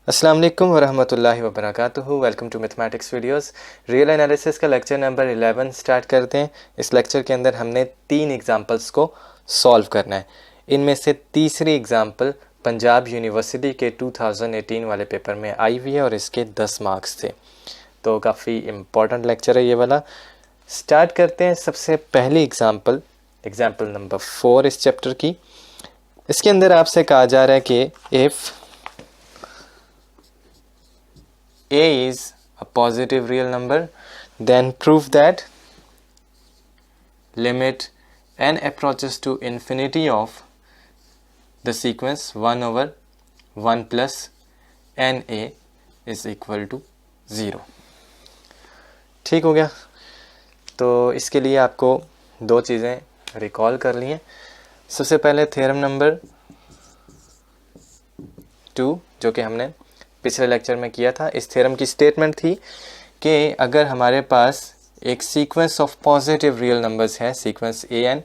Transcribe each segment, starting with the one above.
अस्सलाम वालेकुम वरहमतुल्लाहि वबरकातुहू। Welcome to mathematics videos. Real analysis का लेक्चर नंबर 11 स्टार्ट करते हैं। इस लेक्चर के अंदर हमने 3 एग्जांपल्स को सॉल्व करना है। इनमें से तीसरी एग्जांपल पंजाब यूनिवर्सिटी के 2018 वाले पेपर में आई हुई है और इसके 10 मार्क्स थे, तो काफ़ी इम्पॉर्टेंट लेक्चर है ये वाला। स्टार्ट करते हैं। सबसे पहली एग्जाम्पल नंबर 4 इस चैप्टर की। इसके अंदर आपसे कहा जा रहा है कि if A is a positive real number, then prove that limit n approaches to infinity of the sequence 1 over 1 plus na is equal to 0। ठीक हो गया। तो इसके लिए आपको दो चीज़ें रिकॉल कर ली हैं। सबसे पहले थ्योरम नंबर 2 जो कि हमने पिछले लेक्चर में किया था। इस थ्योरम की स्टेटमेंट थी कि अगर हमारे पास एक sequence of positive real numbers है, सीक्वेंस an,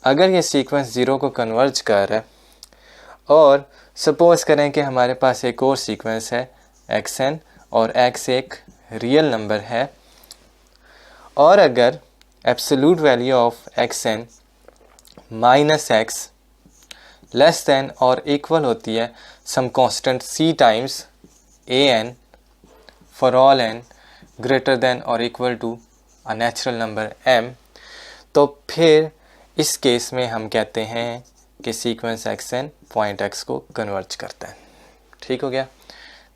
अगर ये सीक्वेंस 0 को कन्वर्ज कर रहा है और सपोज करें कि हमारे पास एक और सीक्वेंस है xn और x एक रियल नंबर है, और अगर absolute value of xn minus x less than और इक्वल होती है some constant c times an for all n greater than or equal to a natural number m, तो फिर इस केस में हम कहते हैं कि सीक्वेंस xn पॉइंट x को कन्वर्ज करता है। ठीक हो गया।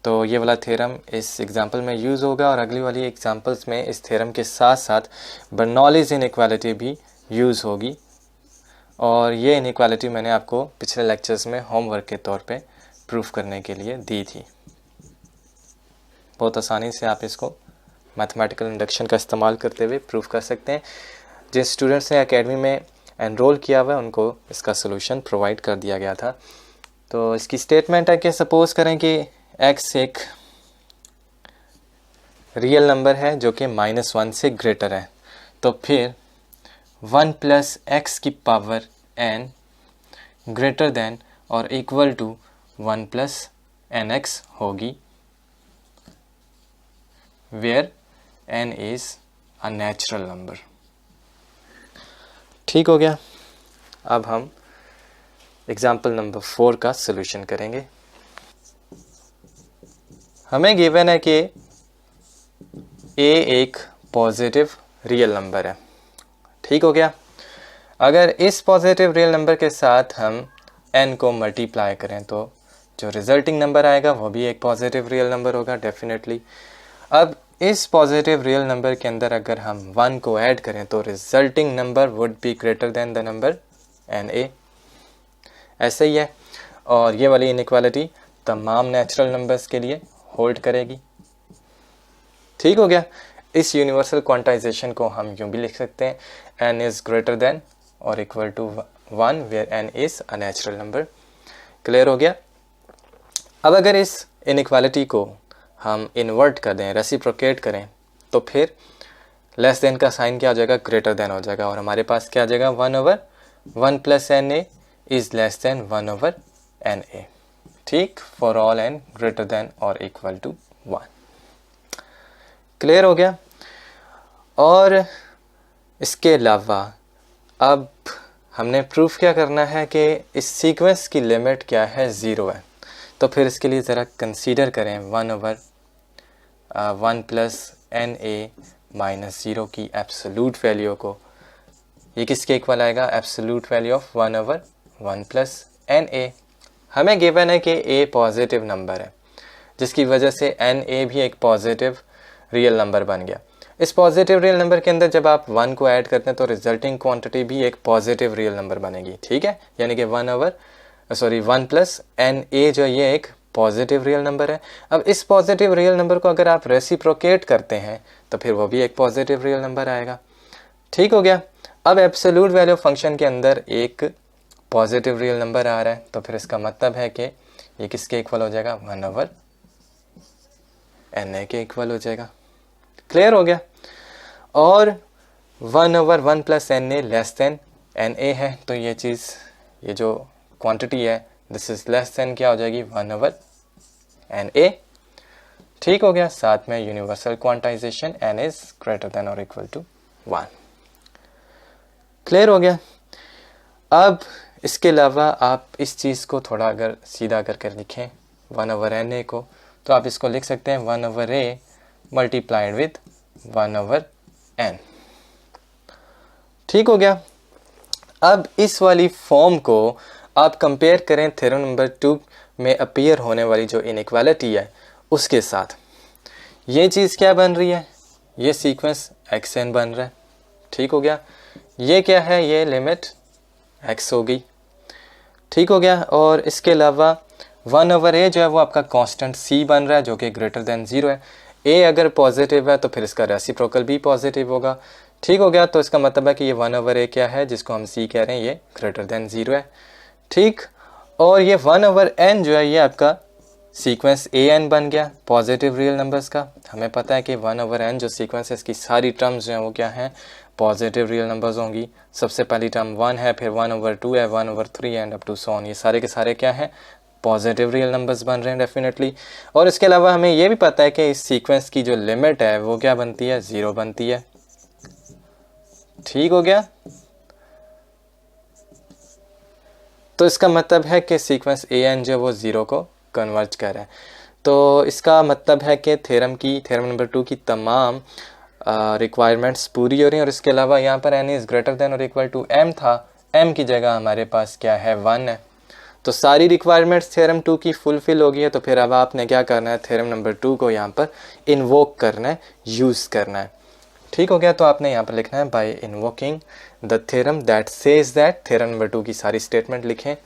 तो ये वाला थ्योरम इस एग्जांपल में यूज़ होगा और अगली वाली एग्जांपल्स में इस थ्योरम के साथ साथ बर्नौलीज़ इनइक्वालिटी भी यूज़ होगी, और ये इनइक्वालिटी मैंने आपको पिछले लेक्चर्स में होमवर्क के तौर पे प्रूफ करने के लिए दी थी। बहुत आसानी से आप इसको मैथमेटिकल इंडक्शन का इस्तेमाल करते हुए प्रूफ कर सकते हैं। जिन स्टूडेंट्स ने एकेडमी में एनरोल किया हुआ है उनको इसका सोल्यूशन प्रोवाइड कर दिया गया था। तो इसकी स्टेटमेंट है कि सपोज करें कि x एक रियल नंबर है जो कि -1 से ग्रेटर है, तो फिर 1 प्लस एक्स की पावर n ग्रेटर देन और इक्वल टू 1 प्लस nx होगी, where n is a natural number। ठीक हो गया। अब हम एग्जाम्पल नंबर 4 का सॉल्यूशन करेंगे। हमें गिवन है कि a एक पॉजिटिव रियल नंबर है। ठीक हो गया। अगर इस पॉजिटिव रियल नंबर के साथ हम n को मल्टीप्लाई करें तो जो रिजल्टिंग नंबर आएगा वो भी एक पॉजिटिव रियल नंबर होगा डेफिनेटली। अब इस पॉजिटिव रियल नंबर के अंदर अगर हम 1 को ऐड करें तो resulting number would be greater than the number na। ऐसे ही है, और ये वाली इनइक्वालिटी तमाम नेचुरल नंबर्स के लिए होल्ड करेगी। ठीक हो गया। इस यूनिवर्सल क्वांटाइजेशन को हम यूँ भी लिख सकते हैं n इज़ ग्रेटर देन और equal to 1 where n is a natural number. Clear हो गया। अब अगर इस इनइक्वालिटी को हम इन्वर्ट कर दें, रेसिप्रोकेट करें, तो फिर लेस देन का साइन क्या हो जाएगा, ग्रेटर देन हो जाएगा, और हमारे पास क्या आ जाएगा 1 over 1 plus na is less than 1 over na। ठीक, for all n greater than और इक्वल टू 1। क्लियर हो गया। और इसके अलावा अब हमने प्रूफ क्या करना है कि इस सीक्वेंस की लिमिट क्या है, 0 है। तो फिर इसके लिए ज़रा कंसीडर करें 1 ओवर 1 प्लस na माइनस 0 की एब्सोल्यूट वैल्यू को। ये किसके इक्वल आएगा, absolute value of 1 over 1 plus na। हमें गिवन है कि a पॉजिटिव नंबर है, जिसकी वजह से na भी एक पॉजिटिव रियल नंबर बन गया। इस पॉजिटिव रियल नंबर के अंदर जब आप 1 को ऐड करते हैं तो रिजल्टिंग क्वांटिटी भी एक पॉजिटिव रियल नंबर बनेगी। ठीक है, यानी कि 1 प्लस na जो ये एक पॉजिटिव रियल नंबर है। अब इस पॉजिटिव रियल नंबर को अगर आप रेसिप्रोकेट करते हैं तो फिर वो भी एक पॉजिटिव रियल नंबर आएगा। ठीक हो गया। अब एब्सोल्यूट वैल्यू फंक्शन के अंदर एक पॉजिटिव रियल नंबर आ रहा है, तो फिर इसका मतलब है कि ये किसके इक्वल हो जाएगा, 1 ओवर na के इक्वल हो जाएगा। क्लियर हो गया। और 1 over 1 plus na less than na है, तो ये चीज़, ये जो क्वांटिटी है दिस इज लेस देन क्या हो जाएगी, 1 ओवर एन ए। ठीक हो गया, साथ में universal quantization n is greater than और इक्वल टू 1। क्लियर हो गया। अब इसके अलावा आप इस चीज़ को थोड़ा अगर सीधा करके लिखें 1/na को, तो आप इसको लिख सकते हैं 1/a मल्टीप्लाइड विद 1/n। ठीक हो गया। अब इस वाली फॉर्म को आप कंपेयर करें थ्योरम नंबर 2 में अपीयर होने वाली जो इनइक्वालिटी है उसके साथ। ये चीज़ क्या बन रही है, ये सीक्वेंस xn बन रहा है। ठीक हो गया। ये क्या है, ये लिमिट x हो गई। ठीक हो गया। और इसके अलावा 1/a जो है वो आपका कांस्टेंट c बन रहा है जो कि ग्रेटर देन 0 है। a अगर पॉजिटिव है तो फिर इसका रेसिप्रोकल भी पॉजिटिव होगा। ठीक हो गया। तो इसका मतलब है कि ये 1/a क्या है जिसको हम c कह रहे हैं, ये ग्रेटर देन 0 है। ठीक। और ये 1/n जो है ये आपका सीक्वेंस an बन गया पॉजिटिव रियल नंबर्स का। हमें पता है कि 1/n जो सीक्वेंस है इसकी सारी टर्म्स जो हैं वो क्या हैं, पॉजिटिव रियल नंबर्स होंगी। सबसे पहली टर्म 1 है, फिर 1/2 है, 1/3 and up to so on. ये सारे के सारे क्या हैं, पॉजिटिव रियल नंबर्स बन रहे हैं डेफिनेटली। और इसके अलावा हमें ये भी पता है कि इस सीक्वेंस की जो लिमिट है वो क्या बनती है, 0 बनती है। ठीक हो गया। तो इसका मतलब है कि सीक्वेंस an जो वो 0 को कन्वर्ज कर रहा है। तो इसका मतलब है कि थ्योरम नंबर 2 की तमाम रिक्वायरमेंट्स पूरी हो रही हैं। और इसके अलावा यहाँ पर n इज़ ग्रेटर देन और इक्वल टू m था, m की जगह हमारे पास क्या है, 1 है। तो सारी रिक्वायरमेंट्स थ्योरम 2 की फुलफिल हो गई है। तो फिर अब आपने क्या करना है, थ्योरम नंबर 2 को यहाँ पर इन्वोक करना है, यूज़ करना है। ठीक हो गया। तो आपने यहाँ पर लिखना है by invoking the theorem that says that, theorem number 2 की सारी स्टेटमेंट लिखें।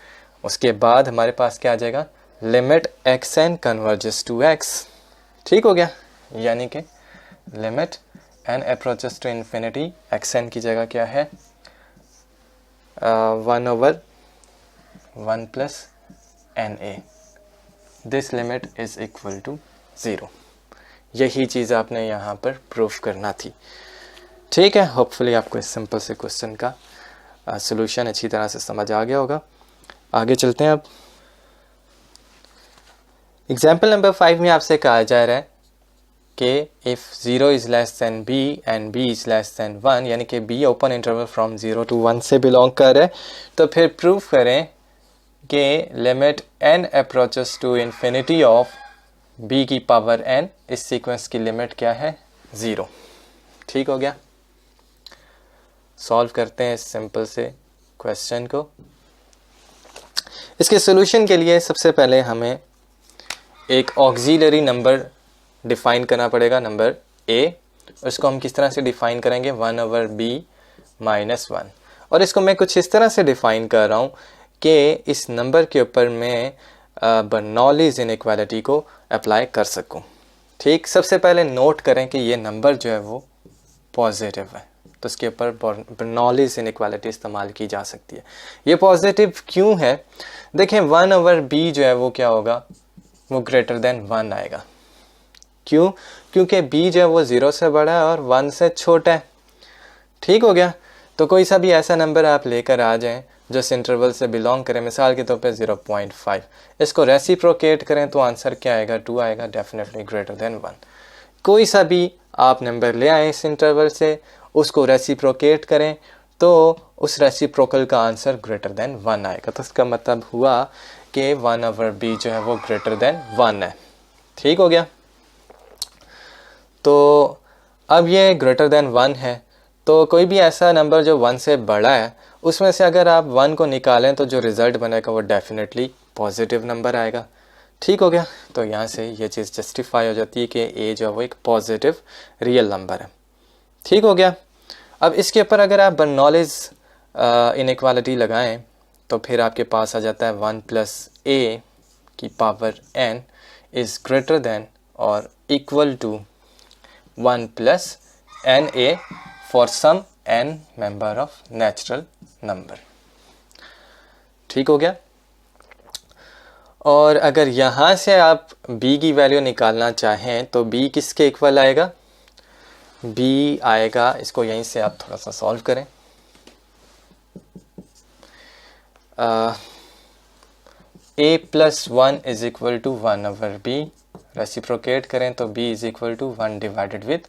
उसके बाद हमारे पास क्या आ जाएगा, limit xn converges to x। ठीक हो गया। यानी कि limit n approaches to infinity, xn की जगह क्या है, 1/1 plus na। This limit is equal to 0। यही चीज़ आपने यहाँ पर प्रूफ करना थी। ठीक है। होपफुली आपको इस सिंपल से क्वेश्चन का सॉल्यूशन अच्छी तरह से समझ आ गया होगा। आगे चलते हैं। अब एग्जाम्पल नंबर 5 में आपसे कहा जा रहा है कि if 0 is less than b and b is less than 1, यानी कि b open interval from 0 to 1 से बिलोंग कर रहा है, तो फिर प्रूफ करें कि limit n approaches to infinity of b की पावर n, इस सीक्वेंस की लिमिट क्या है, 0। ठीक हो गया। सॉल्व करते हैं इस सिंपल से क्वेश्चन को। इसके सॉल्यूशन के लिए सबसे पहले हमें एक ऑक्सिलरी नंबर डिफाइन करना पड़ेगा, नंबर a। उसको हम किस तरह से डिफाइन करेंगे, 1/b माइनस 1। और इसको मैं कुछ इस तरह से डिफाइन कर रहा हूँ कि इस नंबर के ऊपर मैं बर्नौलीज़ इनइक्वालिटी को अप्लाई कर सकूँ। ठीक। सबसे पहले नोट करें कि ये नंबर जो है वो पॉजिटिव है, तो इसके ऊपर बर्नौलीज़ इनइक्वालिटी इस्तेमाल की जा सकती है। ये पॉजिटिव क्यों है, देखें 1/b जो है वो क्या होगा, वो ग्रेटर देन 1 आएगा। क्यों, क्योंकि b जो है वो 0 से बड़ा है और 1 से छोटा है। ठीक हो गया। तो कोई सा भी ऐसा नंबर आप लेकर आ जाएं जो इस इंटरवल से बिलोंग करें, मिसाल के तौर पे 0.5, इसको रेसिप्रोकेट करें तो आंसर क्या आएगा, 2 आएगा, डेफिनेटली ग्रेटर देन 1। कोई सा भी आप नंबर ले आए इस इंटरवल से, उसको रेसिप्रोकेट करें तो उस रेसिप्रोकल का आंसर ग्रेटर देन 1 आएगा। तो इसका मतलब हुआ कि 1/b जो है वो ग्रेटर देन 1 है। ठीक हो गया। तो अब ये ग्रेटर देन 1 है, तो कोई भी ऐसा नंबर जो 1 से बड़ा है उसमें से अगर आप 1 को निकालें तो जो रिज़ल्ट बनेगा वो डेफिनेटली पॉजिटिव नंबर आएगा। ठीक हो गया। तो यहाँ से ये चीज़ जस्टिफाई हो जाती है कि a जो है वो एक पॉजिटिव रियल नंबर है। ठीक हो गया। अब इसके ऊपर अगर आप बर्नौलीज़ इनइक्वालिटी लगाएं तो फिर आपके पास आ जाता है 1 प्लस a की power n is greater than और equal to 1 plus na for some n member of natural number. ठीक हो गया। और अगर यहाँ से आप b की वैल्यू निकालना चाहें तो b किसके इक्वल आएगा, b आएगा, इसको यहीं से आप थोड़ा सा सॉल्व करें। a plus 1 is equal to 1 over b, reciprocate करें तो b is equal to 1 divided with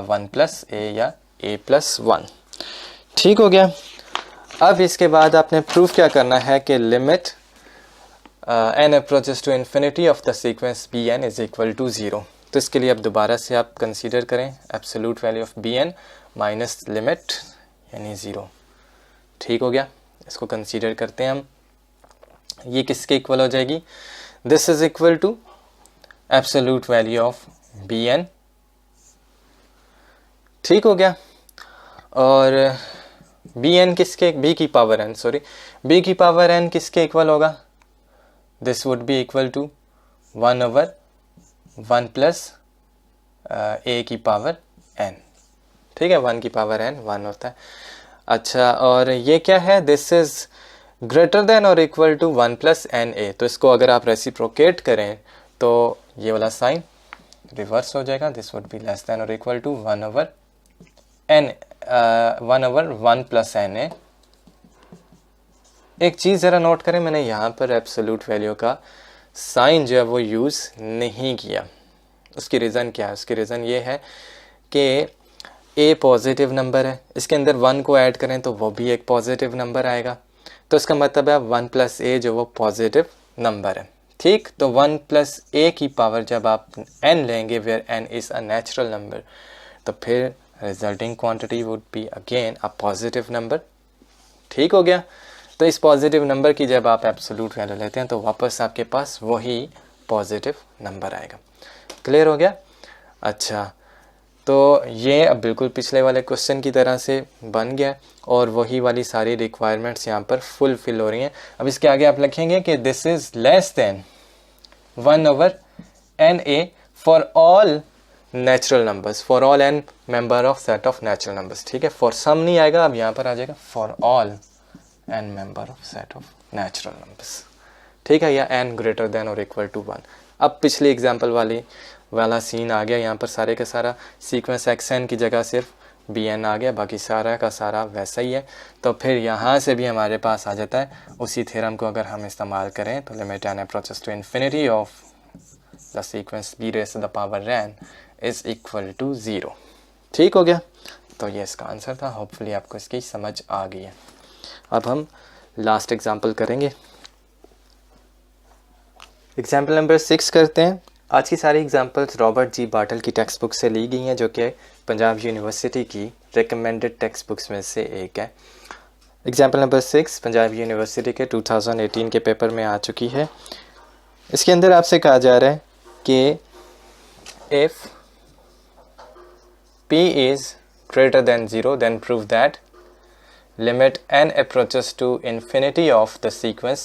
1 plus a या a प्लस 1। ठीक हो गया। अब इसके बाद आपने प्रूफ क्या करना है कि limit n approaches to infinity of the sequence bn is equal to 0। तो इसके लिए अब दोबारा से आप कंसीडर करें absolute value of bn minus limit यानी 0। ठीक हो गया। इसको कंसीडर करते हैं हम, ये किसके इक्वल हो जाएगी, this is equal to absolute value of bn। ठीक हो गया। और bn किसके, b की पावर n, सॉरी b की पावर n किसके इक्वल होगा, this would be equal to 1 over 1 plus a की पावर n। ठीक है, 1 की पावर n 1 होता है। अच्छा, और ये क्या है, दिस इज ग्रेटर देन और equal to 1 plus N a. तो इसको अगर आप रेसिप्रोकेट करें तो ये वाला साइन रिवर्स हो जाएगा, this would be less than और equal to 1 over 1 plus N A. एक चीज़ ज़रा नोट करें, मैंने यहाँ पर एब्सोल्यूट वैल्यू का साइन जो है वो यूज़ नहीं किया। उसकी रीज़न क्या है, उसकी रीज़न ये है कि a पॉजिटिव नंबर है, इसके अंदर 1 को ऐड करें तो वो भी एक पॉजिटिव नंबर आएगा, तो इसका मतलब है 1 प्लस a जो वो पॉजिटिव नंबर है। ठीक, तो 1 प्लस a की पावर जब आप n लेंगे where n is a natural number, तो फिर resulting quantity would be again a positive number. ठीक हो गया। तो इस पॉजिटिव नंबर की जब आप एब्सोल्यूट वैल्यू लेते हैं तो वापस आपके पास वही पॉजिटिव नंबर आएगा। क्लियर हो गया। अच्छा, तो ये अब बिल्कुल पिछले वाले क्वेश्चन की तरह से बन गया और वही वाली सारी रिक्वायरमेंट्स यहाँ पर फुलफिल हो रही हैं। अब इसके आगे आप लिखेंगे कि this is less than 1 over n a for all natural numbers, for all n member of set of natural numbers. ठीक है, फॉर सम नहीं आएगा, अब यहाँ पर आ जाएगा for all n member of set of natural numbers. ठीक है, या एन ग्रेटर देन और इक्वल टू 1। अब पिछली एग्जाम्पल वाला सीन आ गया, यहाँ पर सारे का सारा सीक्वेंस xn की जगह सिर्फ bn आ गया, बाकी सारा का सारा वैसा ही है। तो फिर यहाँ से भी हमारे पास आ जाता है उसी थ्योरम को अगर हम इस्तेमाल करें तो limit n approaches to infinity of the sequence b raise to the power n is equal to 0। ठीक हो गया। तो ये इसका आंसर था। होपफुली आपको इसकी समझ आ गई है। अब हम लास्ट एग्जाम्पल करेंगे, एग्जाम्पल नंबर 6 करते हैं। आज की सारी एग्जांपल्स रॉबर्ट जी बाटल की टेक्स्ट बुक से ली गई हैं, जो कि पंजाब यूनिवर्सिटी की रिकमेंडेड टेक्स्ट बुक्स में से एक है। एग्जांपल नंबर 6 पंजाब यूनिवर्सिटी के 2018 के पेपर में आ चुकी है। इसके अंदर आपसे कहा जा रहा है कि if p is greater than 0 then prove that limit n approaches to infinity of the sequence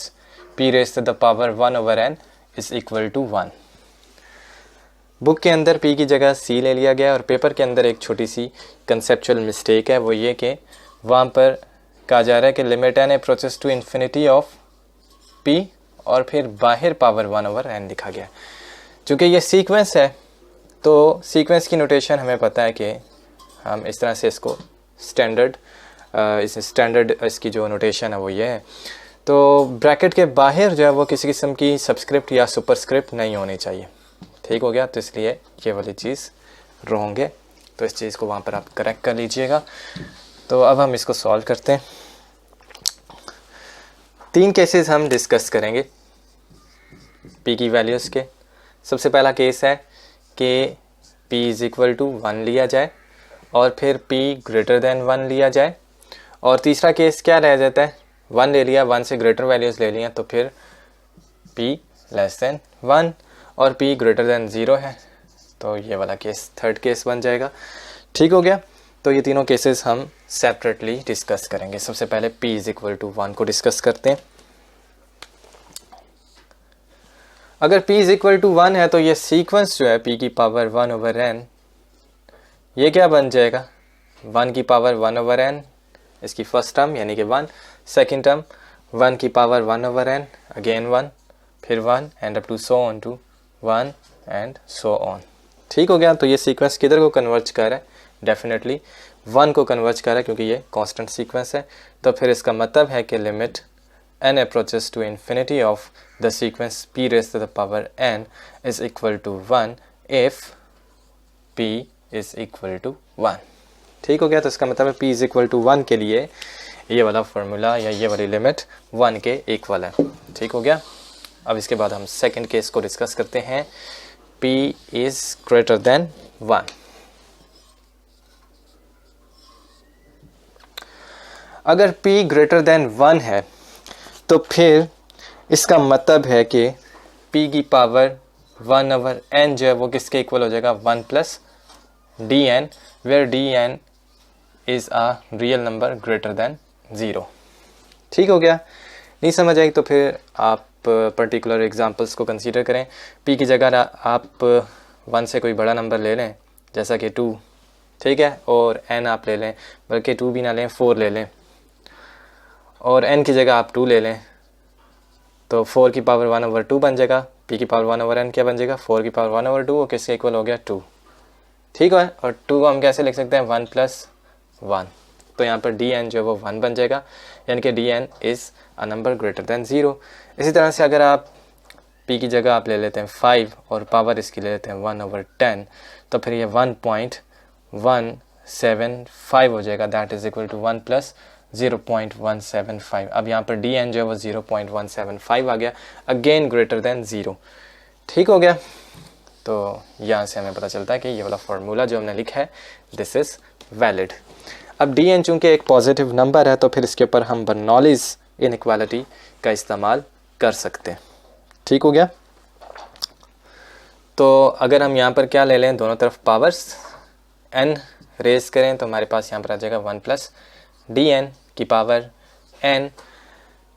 p raised to the power 1 over n is equal to 1। Book के अंदर p की जगह c ले लिया गया और पेपर के अंदर एक छोटी सी कंसेप्चुअल मिस्टेक है, वो ये कि वहाँ पर कहा जा रहा है कि limit n approaches to infinity of p और फिर बाहर पावर 1 ओवर n लिखा गया। चूँकि ये सीक्वेंस है तो सीक्वेंस की नोटेशन हमें पता है कि हम इस तरह से इसको स्टैंडर्ड इसकी जो नोटेशन है वो ये है। तो ब्रैकेट के बाहर जो है वो किसी किस्म की सबस्क्रिप्ट या सुपरस्क्रिप्ट नहीं होनी चाहिए। ठीक हो गया। तो इसलिए ये वाली चीज़ रॉन्ग है, तो इस चीज़ को वहाँ पर आप करेक्ट कर लीजिएगा। तो अब हम इसको सॉल्व करते हैं। 3 केसेस हम डिस्कस करेंगे p की वैल्यूज़ के। सबसे पहला केस है कि p इज़ इक्वल टू 1 लिया जाए और फिर p ग्रेटर देन 1 लिया जाए, और तीसरा केस क्या रह जाता है, 1 ले लिया, 1 से ग्रेटर वैल्यूज़ ले लिया, तो फिर p लेस देन 1 और p ग्रेटर देन 0 है, तो ये वाला केस थर्ड केस बन जाएगा। ठीक हो गया। तो ये तीनों केसेस हम सेपरेटली डिस्कस करेंगे। सबसे पहले p इज़ इक्वल टू 1 को डिस्कस करते हैं। अगर p इज़ इक्वल टू 1 है तो ये सीक्वेंस जो है p की पावर 1 ओवर n, ये क्या बन जाएगा, 1 की पावर 1 ओवर n, इसकी फर्स्ट टर्म यानी कि 1, सेकेंड टर्म 1 की पावर 1 ओवर n, अगेन 1, फिर 1 and up to so on to 1 and so on. ठीक हो गया। तो ये सीक्वेंस किधर को कन्वर्ज कर रहा है, डेफिनेटली 1 को कन्वर्ज कर रहा है, क्योंकि ये कांस्टेंट सीक्वेंस है। तो फिर इसका मतलब है कि limit n approaches to infinity of the sequence p raised to the power n is equal to 1 if p is equal to 1। ठीक हो गया। तो इसका मतलब है p is equal to 1 के लिए ये वाला फॉर्मूला या ये वाली लिमिट 1 के इक्वल है। ठीक हो गया। अब इसके बाद हम सेकंड केस को डिस्कस करते हैं। p is greater than 1। अगर p greater than 1 है तो फिर इसका मतलब है कि p की पावर 1/n जो है वो किसके इक्वल हो जाएगा, 1 plus dn, where dn is a real number greater than 0। ठीक हो गया। नहीं समझ आई तो फिर आप पर्टिकुलर एग्जांपल्स को कंसीडर करें। p की जगह आप 1 से कोई बड़ा नंबर ले लें जैसा कि 2, ठीक है, और n आप ले लें, बल्कि 2 भी ना लें 4 ले लें, और n की जगह आप 2 ले लें तो 4 की पावर 1/2 बन जाएगा। p की पावर 1/n क्या बन जाएगा, 4 की पावर 1/2, और किसके इक्वल हो गया 2। ठीक है। और 2 को हम कैसे लिख सकते हैं, 1 प्लस 1। तो यहाँ पर dn जो है वो 1 बन जाएगा, यानी कि dn is a number greater than 0। इसी तरह से अगर आप p की जगह आप ले लेते हैं 5 और पावर इसकी ले लेते हैं 1/10 तो फिर ये 1.175 हो जाएगा, that is equal to 1 plus 0.175। अब यहाँ पर dn जो है वो 0.175 आ गया, अगेन ग्रेटर देन 0। ठीक हो गया। तो यहाँ से हमें पता चलता है कि ये वाला फार्मूला जो हमने लिखा है दिस इज़ वैलिड। अब dn चूँकि एक पॉजिटिव नंबर है तो फिर इसके ऊपर हम बर्नौलीज़ इनइक्वालिटी का इस्तेमाल कर सकते हैं। ठीक हो गया। तो अगर हम यहाँ पर क्या ले लें, दोनों तरफ पावर्स n रेज करें तो हमारे पास यहाँ पर आ जाएगा 1 प्लस dn की पावर n।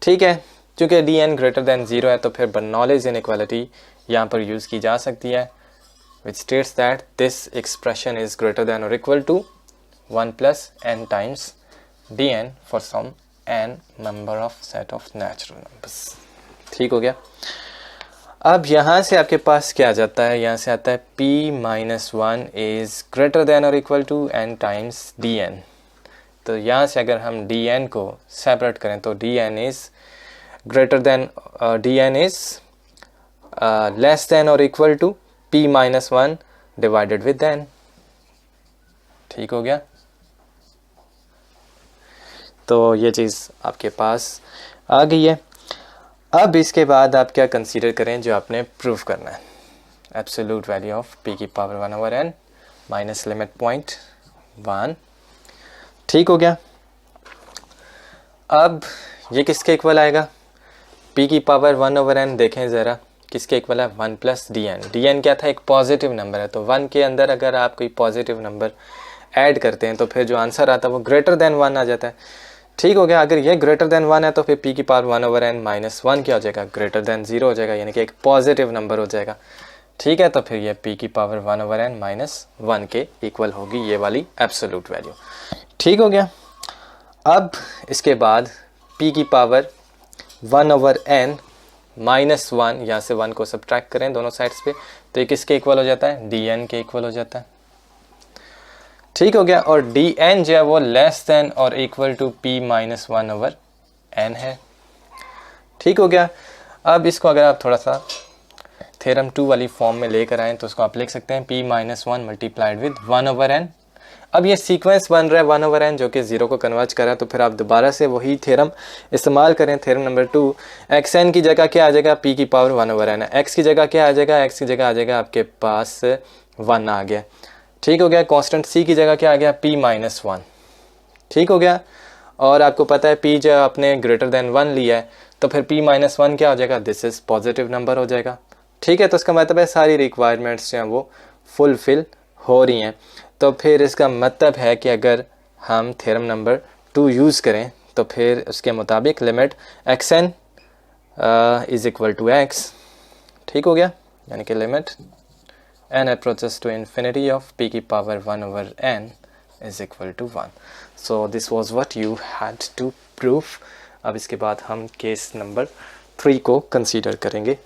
ठीक है। चूँकि dn ग्रेटर देन 0 है तो फिर बर्नौलीज़ इनइक्वालिटी यहाँ पर यूज़ की जा सकती है, which states that this expression is greater than or equal to 1 plus n times dn for some n number of set of natural numbers। ठीक हो गया। अब यहाँ से आपके पास क्या आ जाता है, यहाँ से आता है p minus 1 is greater than or equal to n times dn। तो यहाँ से अगर हम dn को सेपरेट करें तो dn is greater than dn is less than or equal to p minus 1 divided with n। ठीक हो गया। तो ये चीज़ आपके पास आ गई है। अब इसके बाद आप क्या कंसीडर करें जो आपने प्रूव करना है, एब्सोल्यूट वैल्यू ऑफ p की पावर 1/n माइनस लिमिट 0.1। ठीक हो गया। अब ये किसके इक्वल आएगा, p की पावर 1/n देखें ज़रा किसके इक्वल है, 1 प्लस dn। dn क्या था, एक पॉजिटिव नंबर है, तो 1 के अंदर अगर आप कोई पॉजिटिव नंबर ऐड करते हैं तो फिर जो आंसर आता है वो ग्रेटर देन 1 आ जाता है। ठीक हो गया। अगर ये ग्रेटर देन 1 है तो फिर p की पावर 1/n माइनस 1 क्या हो जाएगा, ग्रेटर देन 0 हो जाएगा, यानी कि एक पॉजिटिव नंबर हो जाएगा। ठीक है। तो फिर ये p की पावर 1/n माइनस 1 के इक्वल होगी ये वाली एब्सोल्यूट वैल्यू। ठीक हो गया। अब इसके बाद p की पावर 1/n माइनस 1, यहाँ से 1 को सब्ट्रैक्ट करें दोनों साइड्स पे तो ये किसके इक्वल हो जाता है, dn के इक्वल हो जाता है। ठीक हो गया। और dn जो है वो लेस देन और equal to p minus 1/n है। ठीक हो गया। अब इसको अगर आप थोड़ा सा थ्योरम 2 वाली फॉर्म में लेकर आएँ तो उसको आप लिख सकते हैं p minus 1 multiplied with 1/n। अब ये सीक्वेंस बन रहा है 1/n जो कि 0 को कन्वर्ज कर रहा है, तो फिर आप दोबारा से वही थ्योरम इस्तेमाल करें, थ्योरम नंबर 2। xn की जगह क्या आ जाएगा, p की पावर 1/n है। x की जगह क्या आ जाएगा, x की जगह आ जाएगा आपके पास 1 आ गया। ठीक हो गया। कांस्टेंट c की जगह क्या आ गया, p माइनस 1। ठीक हो गया। और आपको पता है p जो आपने ग्रेटर देन 1 लिया है तो फिर p माइनस 1 क्या हो जाएगा, दिस इज़ पॉजिटिव नंबर हो जाएगा। ठीक है। तो इसका मतलब है सारी रिक्वायरमेंट्स जो हैं वो फुलफिल हो रही हैं। तो फिर इसका मतलब है कि अगर हम थ्योरम नंबर 2 यूज़ करें तो फिर उसके मुताबिक limit xn is equal to x। ठीक हो गया। यानी कि limit n approaches to infinity of p की power 1/n is equal to 1। So this was what you had to prove. अब इसके बाद हम केस नंबर 3 को कंसीडर करेंगे।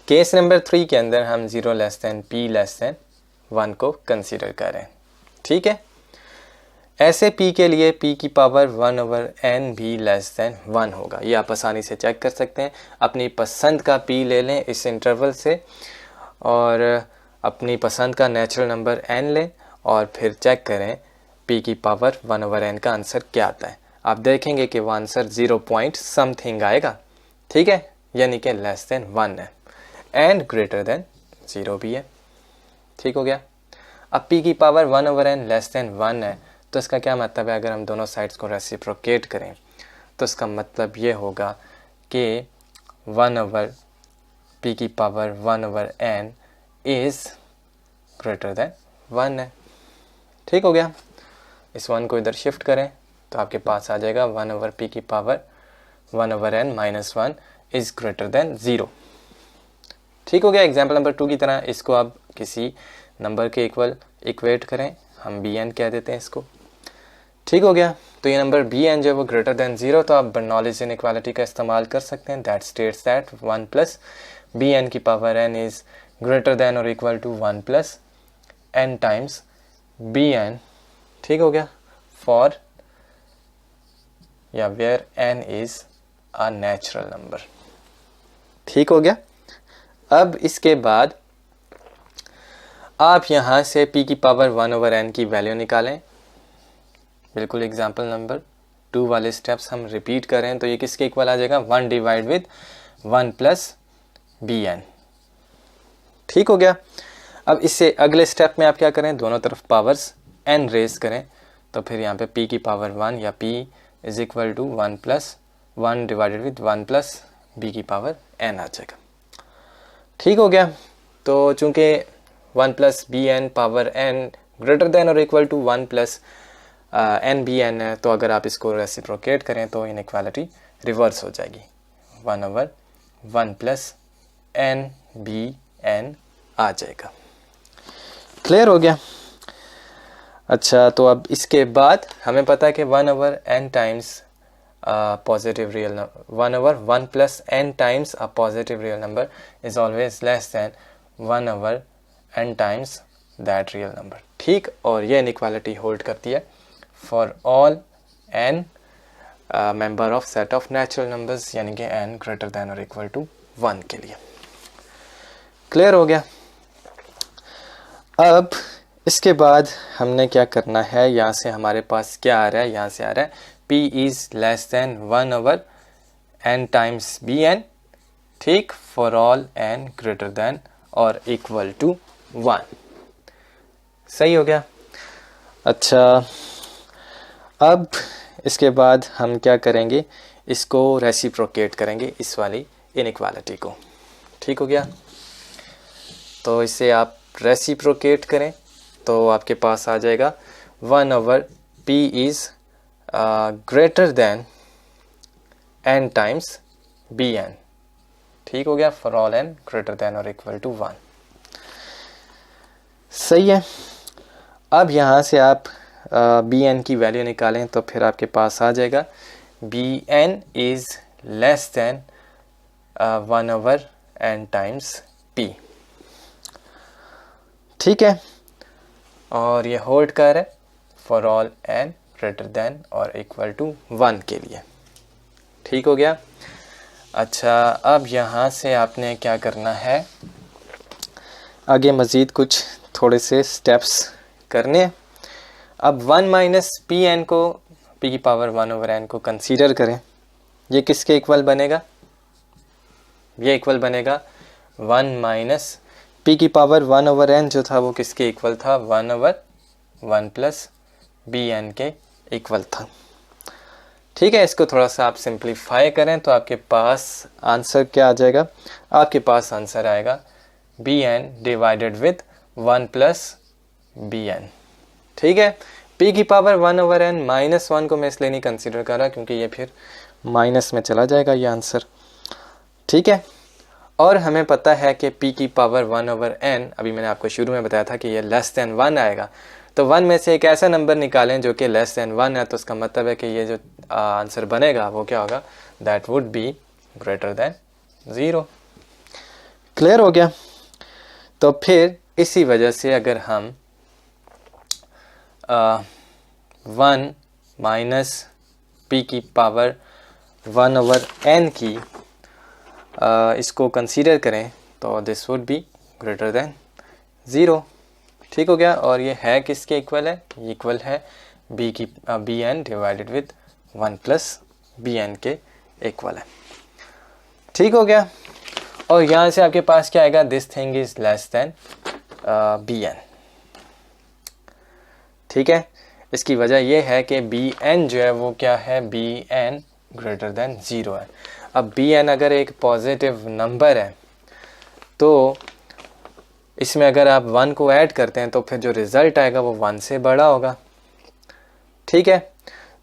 केस नंबर 3 के अंदर हम 0 p <1 को कंसीडर करें। ठीक है। ऐसे p के लिए p की पावर 1/n भी लेस देन 1 होगा। ये आप आसानी से चेक कर सकते हैं। अपनी पसंद का p ले लें इस इंटरवल से और अपनी पसंद का नेचुरल नंबर n लें और फिर चेक करें p की पावर 1/n का आंसर क्या आता है। आप देखेंगे कि वो आंसर 0 पॉइंट समथिंग आएगा, ठीक है, यानी कि लेस देन 1 है एंड ग्रेटर देन 0 भी है। ठीक हो गया। अब p की पावर 1/n लेस देन 1 है तो इसका क्या मतलब है, अगर हम दोनों साइड्स को रेसिप्रोकेट करें तो इसका मतलब ये होगा कि 1/p की power 1/n is greater then 1 है। ठीक हो गया। इस 1 को इधर शिफ्ट करें तो आपके पास आ जाएगा 1/p की power 1/n minus 1 is greater than 0। ठीक हो गया। एग्जाम्पल नंबर 2 की तरह इसको आप किसी नंबर के इक्वल इक्वेट करें, हम bn कह देते हैं इसको। ठीक हो गया। तो ये नंबर bn जो है वो ग्रेटर देन 0, तो आप बर्नौलीज इनइक्वालिटी का इस्तेमाल कर सकते हैं। That states that 1 plus bn की power n is greater than और equal to 1 plus n times bn। ठीक हो गया। फॉर या where n is a natural number. ठीक हो गया। अब इसके बाद आप यहाँ से p की पावर 1/n की वैल्यू निकालें। बिल्कुल एग्जाम्पल नंबर 2 वाले स्टेप्स हम रिपीट करें तो ये किसके इक्वल आ जाएगा, 1 डिवाइड विद 1 प्लस bn। ठीक हो गया। अब इससे अगले स्टेप में आप क्या करें, दोनों तरफ पावर्स n रेज करें तो फिर यहाँ पे p की पावर 1 या p is equal to 1 plus 1 divided with 1 plus b की पावर n आ जाएगा। ठीक हो गया। तो चूंकि 1 plus bn power n greater than और equal to 1 plus n bn है, तो अगर आप इसको रेसिप्रोकेट करें तो इनइक्वालिटी रिवर्स हो जाएगी, 1/1 प्लस n bn आ जाएगा। क्लियर हो गया। अच्छा, तो अब इसके बाद हमें पता है कि 1/n times positive real number 1/1 plus n times a positive real number is always less than 1/n times that real number. ठीक, और ये इनइक्वालिटी होल्ड करती है for all n member of set of natural numbers, यानी कि n greater than और equal to 1 के लिए। क्लियर हो गया। अब इसके बाद हमने क्या करना है, यहाँ से हमारे पास क्या आ रहा है, यहाँ से आ रहा है p is less then 1/n times bn। ठीक, for all n greater than और इक्वल टू 1। सही हो गया। अच्छा, अब इसके बाद हम क्या करेंगे, इसको रेसिप्रोकेट करेंगे इस वाली इनइक्वालिटी को। ठीक हो गया। तो इसे आप रेसिप्रोकेट करें तो आपके पास आ जाएगा 1/p is greater then n times bn। ठीक हो गया। For all n greater than और इक्वल टू 1। सही है। अब यहाँ से आप bn की वैल्यू निकालें तो फिर आपके पास आ जाएगा bn is less then 1/n times p। ठीक है, और ये होल्ड कर है for all n greater than और इक्वल टू 1 के लिए। ठीक हो गया। अच्छा, अब यहाँ से आपने क्या करना है, आगे मज़ीद कुछ थोड़े से स्टेप्स करने हैं। अब 1 माइनस pn को p की पावर 1/n को कंसीडर करें। ये किसके इक्वल बनेगा, ये इक्वल बनेगा 1 माइनस p की पावर 1/n जो था वो किसके इक्वल था, 1/1 प्लस bn के इक्वल था। ठीक है, इसको थोड़ा सा आप सिंप्लीफाई करें तो आपके पास आंसर क्या आ जाएगा, आपके पास आंसर आएगा bn divided with 1 plus bn। ठीक है, p की पावर 1/n माइनस 1 को मैं इसलिए नहीं कंसीडर कर रहा क्योंकि ये फिर माइनस में चला जाएगा ये आंसर। ठीक है, और हमें पता है कि p की पावर 1/n, अभी मैंने आपको शुरू में बताया था कि ये लेस देन 1 आएगा, तो 1 में से एक ऐसा नंबर निकालें जो कि लेस देन 1 है, तो उसका मतलब है कि ये जो आंसर बनेगा वो क्या होगा, that would be greater than 0। Clear हो गया। तो फिर इसी वजह से अगर हम 1 माइनस p की पावर 1/n की इसको कंसीडर करें तो this would be greater than 0। ठीक हो गया। और ये है किसके इक्वल है? इक्वल है bn divided with 1 plus bn के इक्वल है। ठीक हो गया। और यहाँ से आपके पास क्या आएगा? This thing is less than bn। ठीक है। इसकी वजह यह है कि bn जो है वो क्या है? bn ग्रेटर देन 0 है। अब bn अगर एक पॉजिटिव नंबर है तो इसमें अगर आप 1 को ऐड करते हैं तो फिर जो रिज़ल्ट आएगा वो 1 से बड़ा होगा। ठीक है।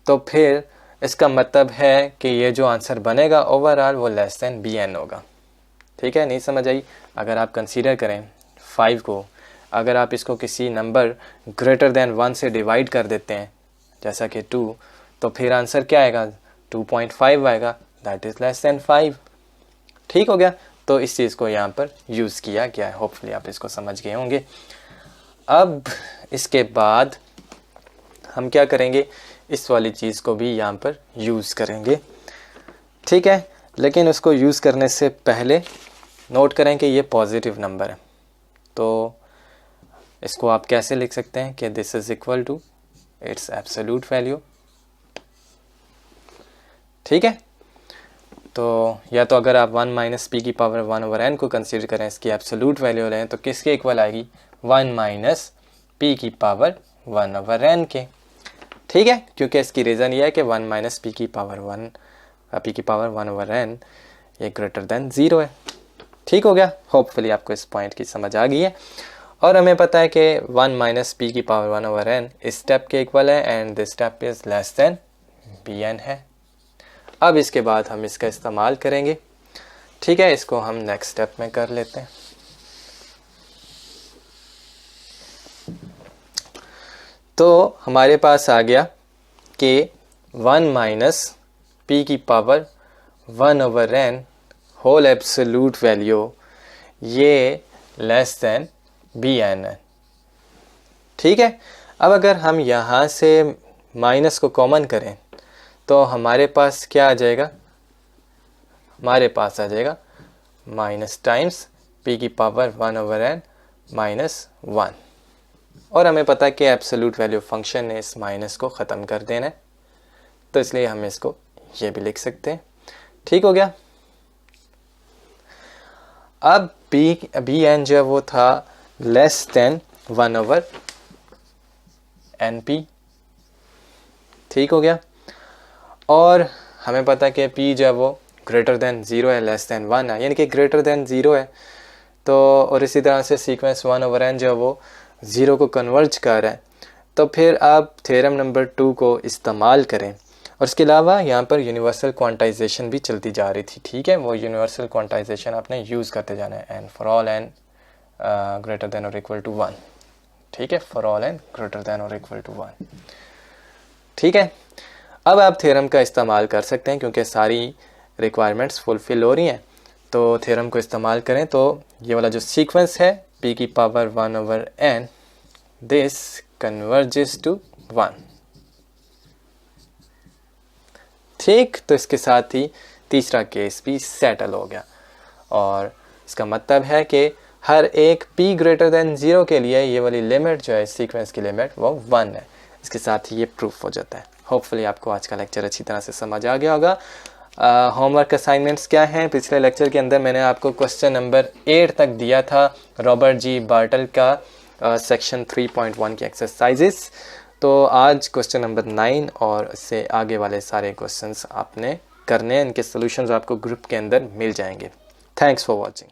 तो फिर इसका मतलब है कि ये जो आंसर बनेगा ओवरऑल वो लेस देन bn होगा। ठीक है। नहीं समझ आई? अगर आप कंसीडर करें 5 को, अगर आप इसको किसी नंबर ग्रेटर देन 1 से डिवाइड कर देते हैं जैसा कि 2, तो फिर आंसर क्या आएगा? 2.5 आएगा, दैट इज़ लेस देन 5। ठीक हो गया। तो इस चीज़ को यहाँ पर यूज़ किया गया है। होपफुली आप इसको समझ गए होंगे। अब इसके बाद हम क्या करेंगे? इस वाली चीज़ को भी यहाँ पर यूज़ करेंगे। ठीक है। लेकिन उसको यूज़ करने से पहले नोट करें कि ये पॉजिटिव नंबर है, तो इसको आप कैसे लिख सकते हैं कि this is equal to its absolute value. ठीक है। तो या तो अगर आप 1 माइनस पी की पावर 1/n को कंसीडर करें, इसकी एब्सोल्यूट वैल्यू लें, तो किसके इक्वल आएगी? 1 माइनस पी की पावर 1/n के। ठीक है। क्योंकि इसकी रीज़न ये है कि 1 माइनस पी की पावर 1/n ये ग्रेटर देन 0 है। ठीक हो गया। होपफुली आपको इस पॉइंट की समझ आ गई है। और हमें पता है कि 1 माइनस पी की पावर 1/n इस स्टेप के इक्वल है and this step is less than bn है। अब इसके बाद हम इसका इस्तेमाल करेंगे। ठीक है। इसको हम नेक्स्ट स्टेप में कर लेते हैं। तो हमारे पास आ गया कि 1 माइनस पी की power 1/n whole absolute value ये लेस देन bn है। ठीक है। अब अगर हम यहाँ से माइनस को कॉमन करें तो हमारे पास क्या आ जाएगा? हमारे पास आ जाएगा माइनस टाइम्स p की पावर 1/n माइनस 1। और हमें पता है कि एब्सोल्यूट वैल्यू फंक्शन ने इस माइनस को ख़त्म कर देना है, तो इसलिए हम इसको ये भी लिख सकते हैं। ठीक हो गया। अब bn जो है वो था लेस देन 1/np। ठीक हो गया। और हमें पता है कि p जो है वो ग्रेटर देन 0 है, लेस देन 1 है, यानी कि ग्रेटर देन 0 है। तो और इसी तरह से सीक्वेंस 1/n जो है वो 0 को कन्वर्ज कर रहा है। तो फिर आप थ्योरम नंबर 2 को इस्तेमाल करें। और इसके अलावा यहाँ पर यूनिवर्सल क्वांटाइजेशन भी चलती जा रही थी। ठीक है। वो यूनिवर्सल क्वांटाइजेशन आपने यूज़ करते जाना है। N for all n greater than और इक्वल टू 1। ठीक है। For all n greater than और इक्वल टू 1। ठीक है। अब आप थ्योरम का इस्तेमाल कर सकते हैं क्योंकि सारी रिक्वायरमेंट्स फुलफ़िल हो रही हैं। तो थ्योरम को इस्तेमाल करें तो ये वाला जो सीक्वेंस है p की power 1/n this converges to 1। ठीक। तो इसके साथ ही तीसरा केस भी सेटल हो गया। और इसका मतलब है कि हर एक p ग्रेटर देन 0 के लिए ये वाली लिमिट जो है सीक्वेंस की लिमिट वो 1 है। इसके साथ ही ये प्रूफ हो जाता है। होपफुली आपको आज का लेक्चर अच्छी तरह से समझ आ गया होगा। होमवर्क असाइनमेंट्स क्या हैं? पिछले लेक्चर के अंदर मैंने आपको क्वेश्चन नंबर 8 तक दिया था रॉबर्ट जी बार्टल का सेक्शन 3.1 की एक्सरसाइजेस। तो आज क्वेश्चन नंबर 9 और इससे आगे वाले सारे क्वेश्चंस आपने करने हैं। इनके सॉल्यूशंस आपको ग्रुप के अंदर मिल जाएंगे। Thanks for watching.